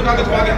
कागज पा गया,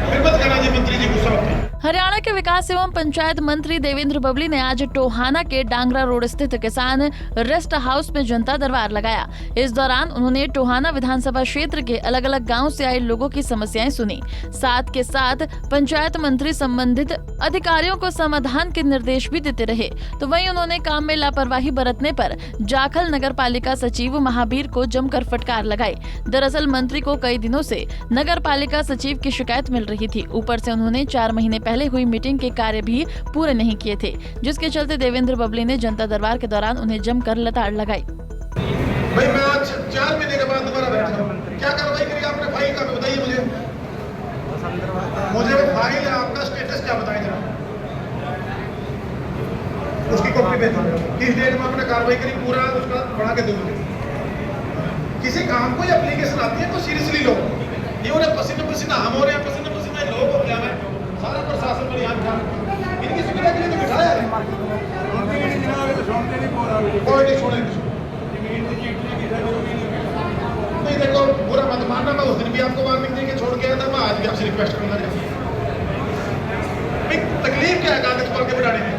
फिर मत कहना जी मंत्री जी गुस्सा होते हैं। हरियाणा के विकास एवं पंचायत मंत्री देवेंद्र बबली ने आज टोहाना के डांगरा रोड स्थित किसान रेस्ट हाउस में जनता दरबार लगाया। इस दौरान उन्होंने टोहाना विधानसभा क्षेत्र के अलग अलग गांव से आए लोगों की समस्याएं सुनी। साथ के साथ पंचायत मंत्री संबंधित अधिकारियों को समाधान के निर्देश भी देते रहे। तो वहीं उन्होंने काम में लापरवाही बरतने पर जाखल नगर पालिका सचिव महावीर को जमकर फटकार लगाई। दरअसल मंत्री को कई दिनों से नगर पालिका सचिव की शिकायत मिल रही थी। ऊपर से उन्होंने 4 महीने पहले हुई मीटिंग के कार्य भी पूरे नहीं किए थे, जिसके चलते देवेंद्र बबली ने जनता दरबार के दौरान उन्हें जमकर लताड़ लगाई। भाई मैं आज 4 महीने के बाद दोबारा बैठा हूं, क्या कार्रवाई करी आपने फाइल का बताइए मुझे वो फाइल है, आपका स्टेटस क्या बताएं जरा, उसकी कॉपी भेज दो, किस डेट में आपने कार्रवाई करी पूरा उसका बना के दूंगे। किसी काम को एप्लीकेशन आती है तो सीरियसली लो, ये उन्हें पसीने पसीना हम हो रहे हैं, पसीने पसीना लोग हो क्या है, सारा प्रशासन पर यहाँ बिठा इनकी सुविधा के लिए तो बिठाया है। कोई नहीं सुने नहीं, देखो बुरा मत मानना, मैं उस दिन भी आपको वार्निंग देके छोड़ के आया था, मैं आज भी आपसे रिक्वेस्ट करूंगा तकलीफ क्या है कागज पढ़ के बिठाने में।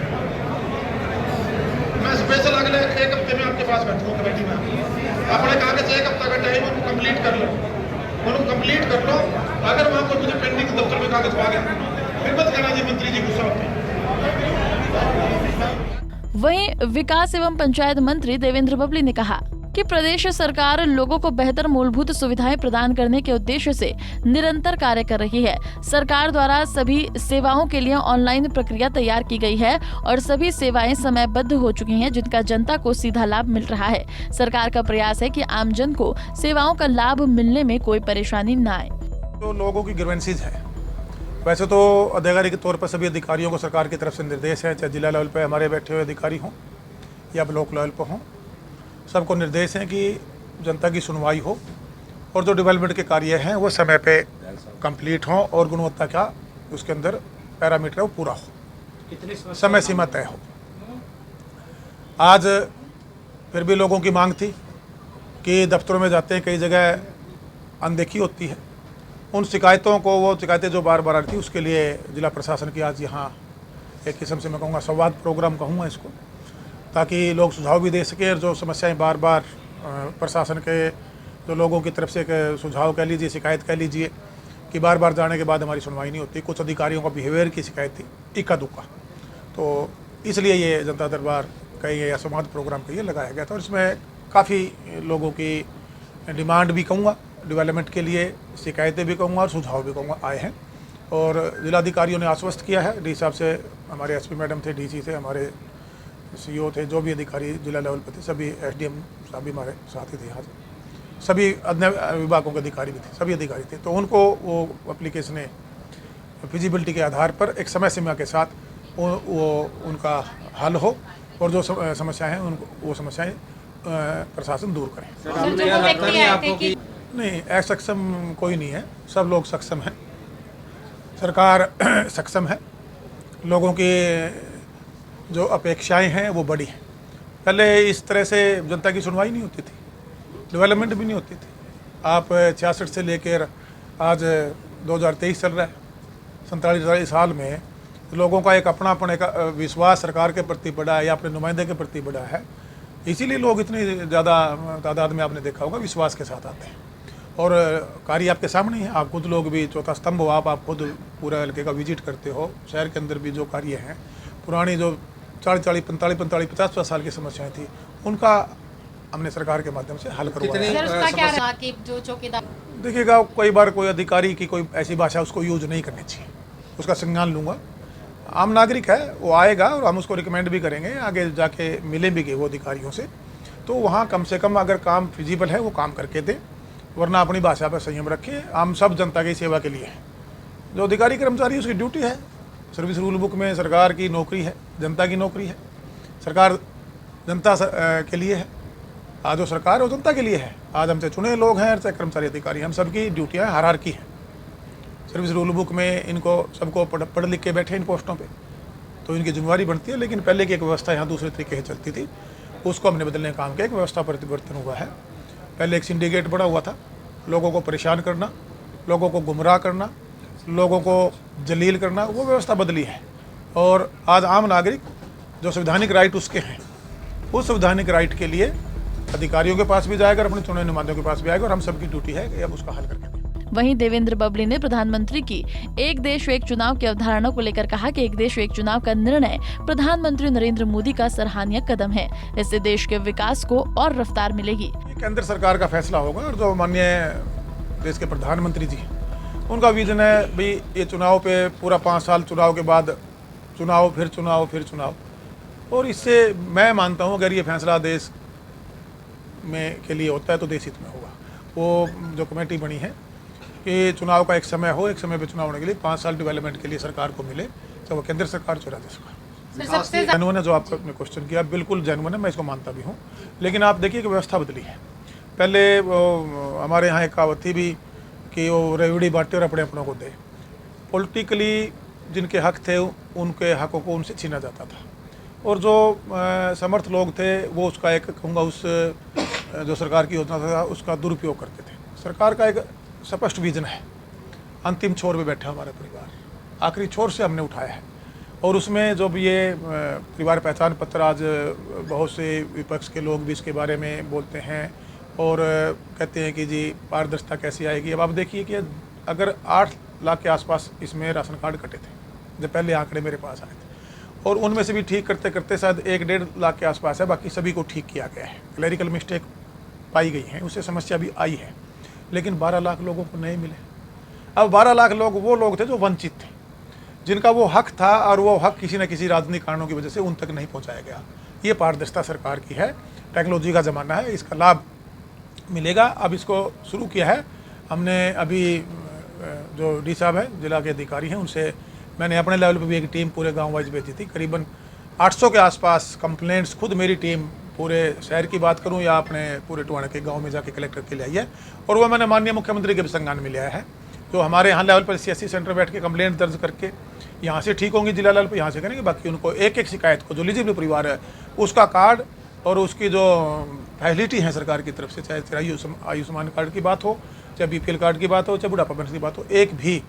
मैं स्पेशल अगले 1 हफ्ते में आपके पास बैठूंगा कमेटी में, अपने कागज 1 हफ्ता का टाइम उनको कंप्लीट कर लो, उनको कंप्लीट कर लो। अगर वहां पर मुझे पेंडिंग दफ्तर में कागज पा गया, फिर मत कहना जी मंत्री जी गुस्सा होते हैं। वहीं विकास एवं पंचायत मंत्री देवेंद्र बबली ने कहा कि प्रदेश सरकार लोगों को बेहतर मूलभूत सुविधाएं प्रदान करने के उद्देश्य से निरंतर कार्य कर रही है। सरकार द्वारा सभी सेवाओं के लिए ऑनलाइन प्रक्रिया तैयार की गई है और सभी सेवाएं समयबद्ध हो चुकी हैं, जिनका जनता को सीधा लाभ मिल रहा है। सरकार का प्रयास है कि आमजन को सेवाओं का लाभ मिलने में कोई परेशानी न आए। तो लोगों की ग्रीवेंसीज है, वैसे तो आधिकारिक तौर पर सभी अधिकारियों को सरकार की तरफ से निर्देश है, चाहे जिला लेवल पर हमारे बैठे हुए अधिकारी हों या ब्लॉक लेवल पर हों, सबको निर्देश है कि जनता की सुनवाई हो और जो डेवलपमेंट के कार्य हैं वो समय पे कंप्लीट हों और गुणवत्ता का उसके अंदर पैरामीटर है वो पूरा हो, समय सीमा तय हो। आज फिर भी लोगों की मांग थी कि दफ्तरों में जाते हैं, कई जगह अनदेखी होती है, उन शिकायतों को, वो शिकायतें जो बार बार आ रही थी, उसके लिए जिला प्रशासन की आज यहाँ एक किस्म से मैं कहूँगा संवाद प्रोग्राम कहूँगा इसको, ताकि लोग सुझाव भी दे सकें और जो समस्याएं बार बार प्रशासन के जो लोगों की तरफ से एक सुझाव कह लीजिए, शिकायत कह लीजिए कि बार बार जाने के बाद हमारी सुनवाई नहीं होती। कुछ अधिकारियों का बिहेवियर की शिकायत थी, इक्का दुक्का, तो इसलिए ये जनता दरबार कहीं या संवाद प्रोग्राम कहिए लगाया गया था और इसमें काफ़ी लोगों की डिमांड भी कहूँगा, डेवलपमेंट के लिए शिकायतें भी कहूँगा और सुझाव भी कहूँगा आए हैं। और जिलाधिकारियों ने आश्वस्त किया है, डी साहब से, हमारे एसपी मैडम थे, डीसी थे, हमारे सीईओ थे, जो भी अधिकारी जिला लेवल पर थे, सभी एसडीएम साहब भी हमारे साथ ही थे, यहाँ से सभी अन्य विभागों के अधिकारी भी थे, सभी अधिकारी थे। तो उनको वो एप्लीकेशन फिजिबिलिटी के आधार पर एक समय सीमा के साथ वो उनका हल हो और जो समस्याएं हैं उनको वो समस्याएं प्रशासन दूर करें। नहीं, असक्षम कोई नहीं है, सब लोग सक्षम हैं, सरकार सक्षम है, लोगों की जो अपेक्षाएं हैं वो बड़ी हैं। पहले इस तरह से जनता की सुनवाई नहीं होती थी, डेवलपमेंट भी नहीं होती थी। आप 66 से लेकर आज 2023 चल रहा है, 47 साल में लोगों का एक अपनापन, एक विश्वास सरकार के प्रति बढ़ा है या अपने नुमाइंदे के प्रति बढ़ा है। इसीलिए लोग इतनी ज़्यादा तादाद में आपने देखा होगा विश्वास के साथ आते हैं और कार्य आपके सामने ही है। आप खुद लोग भी चौथा स्तंभ हो, आप खुद पूरा हल्के का विजिट करते हो। शहर के अंदर भी जो कार्य हैं, पुरानी जो 40, 45, 50 साल की समस्याएं थी, उनका हमने सरकार के माध्यम से हल करवाया। देखिएगा, कई बार कोई अधिकारी की कोई ऐसी भाषा उसको यूज नहीं करनी चाहिए, उसका संज्ञान लूँगा। आम नागरिक है, वो आएगा और हम उसको रिकमेंड भी करेंगे, आगे जाके मिले भी गए वो अधिकारियों से, तो वहाँ कम से कम अगर काम फिजिबल है वो काम करके दे, वरना अपनी भाषा पर संयम रखें। हम सब जनता की सेवा के लिए हैं। जो अधिकारी कर्मचारी उसकी ड्यूटी है, सर्विस रूल बुक में सरकार की नौकरी है, जनता की नौकरी है, सरकार जनता के लिए है। आज जो सरकार है वो जनता के लिए है। आज हमसे चुने लोग हैं, चाहे कर्मचारी अधिकारी, हम सबकी ड्यूटियाँ हायरार्की है। सर्विस रूल बुक में इनको सबको पढ़ लिख के बैठे इन पोस्टों पे, तो इनकी जिम्मेवारी बनती है। लेकिन पहले की एक व्यवस्था यहाँ दूसरे तरीके से चलती थी, उसको हमने बदलने का काम किया, एक व्यवस्था परिवर्तन हुआ है। पहले एक सिंडिकेट बना हुआ था, लोगों को परेशान करना, लोगों को गुमराह करना, लोगों को जलील करना, वो व्यवस्था बदली है। और आज आम नागरिक जो संवैधानिक राइट उसके हैं, उस संवैधानिक राइट के लिए अधिकारियों के पास भी जाएगा और अपने चुने नुमाइंदों के पास भी आएगा, और हम सबकी ड्यूटी है कि अब उसका हल करके दें। वहीं देवेंद्र बबली ने प्रधानमंत्री की एक देश एक चुनाव की अवधारणा को लेकर कहा कि एक देश एक चुनाव का निर्णय प्रधानमंत्री नरेंद्र मोदी का सराहनीय कदम है। इससे देश के विकास को और रफ्तार मिलेगी। केंद्र सरकार का फैसला होगा, और जो माननीय देश के प्रधानमंत्री जी उनका विजन है भाई ये चुनाव पे पूरा 5 साल, चुनाव के बाद चुनाव, फिर चुनाव, फिर चुनाव। और इससे मैं मानता हूँ अगर ये फैसला देश में के लिए होता है तो देश हित में होगा। वो जो कमेटी बनी है कि चुनाव का एक समय हो, एक समय पे चुनाव होने के लिए 5 साल डेवलपमेंट के लिए सरकार को मिले, चाहे वो केंद्र सरकार चाहे राज्य सरकार। जेन्युइन है जो आपने क्वेश्चन किया, बिल्कुल जेन्युइन है, मैं इसको मानता भी हूँ। लेकिन आप देखिए कि व्यवस्था बदली है। पहले हमारे यहाँ एक कहावत थी भी कि वो रेवड़ी बांटे और अपने अपनों को दे। पॉलिटिकली जिनके हक थे उनके हकों को उनसे छीना जाता था, और जो समर्थ लोग थे वो उसका एक कहूँगा उस जो सरकार की योजना था उसका दुरुपयोग करते थे। सरकार का एक स्पष्ट विजन है, अंतिम छोर पे बैठा हमारा परिवार, आखिरी छोर से हमने उठाया है। और उसमें जो भी ये परिवार पहचान पत्र आज बहुत से विपक्ष के लोग भी इसके बारे में बोलते हैं और कहते हैं कि जी पारदर्शिता कैसी आएगी। अब आप देखिए कि अगर 8 लाख के आसपास इसमें राशन कार्ड कटे थे जब पहले आंकड़े मेरे पास आए थे, और उनमें से भी ठीक करते करते शायद 1-1.5 लाख के आसपास है, बाकी सभी को ठीक किया गया है। क्लैरिकल मिस्टेक पाई गई है, उससे समस्या भी आई है, लेकिन 12 लाख लोगों को नहीं मिले। अब 12 लाख लोग वो लोग थे जो वंचित थे, जिनका वो हक था और वो हक किसी न किसी राजनीतिक कारणों की वजह से उन तक नहीं पहुंचाया गया। ये पारदर्शिता सरकार की है, टेक्नोलॉजी का ज़माना है, इसका लाभ मिलेगा। अब इसको शुरू किया है हमने। अभी जो डी साहब हैं, जिला के अधिकारी हैं, उनसे मैंने अपने लेवल पर भी एक टीम पूरे गाँव वाइज भेजी थी। करीबन 800 के आसपास कंप्लेंट्स खुद मेरी टीम पूरे शहर की बात करूं या अपने पूरे टोहाना के गांव में जाके कलेक्टर के लिए आई है, और वो मैंने माननीय मुख्यमंत्री के भी संज्ञान में लिया है। जो हमारे यहाँ लेवल पर CSC सेंटर बैठ के कंप्लेंट दर्ज करके यहाँ से ठीक होंगी, जिला लेवल पर यहाँ से करेंगे, बाकी उनको एक एक शिकायत को जो एलिजिबल परिवार है उसका कार्ड और उसकी जो फैसिलिटी है सरकार की तरफ से, चाहे आयुष्मान कार्ड की बात हो, चाहे BPL कार्ड की बात हो, चाहे बुढ़ापा पेंशन की बात हो, एक भी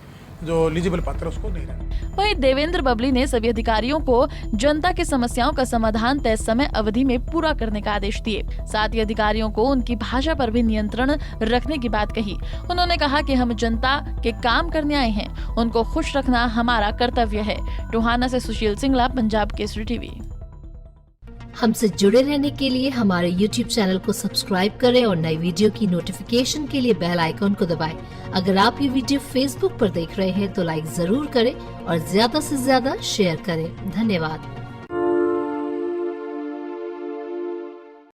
जो एलिजिबल पात्र उसको नहीं रहना। वहीं देवेंद्र बबली ने सभी अधिकारियों को जनता की समस्याओं का समाधान तय समय अवधि में पूरा करने का आदेश दिए। साथ ही अधिकारियों को उनकी भाषा पर भी नियंत्रण रखने की बात कही। उन्होंने कहा कि हम जनता के काम करने आए हैं, उनको खुश रखना हमारा कर्तव्य है। टोहाना से सुशील सिंगला, पंजाब केसरी टीवी। हमसे जुड़े रहने के लिए हमारे YouTube चैनल को सब्सक्राइब करें और नई वीडियो की नोटिफिकेशन के लिए बेल आइकॉन को दबाएं। अगर आप ये वीडियो Facebook पर देख रहे हैं तो लाइक जरूर करें और ज्यादा से ज्यादा शेयर करें। धन्यवाद।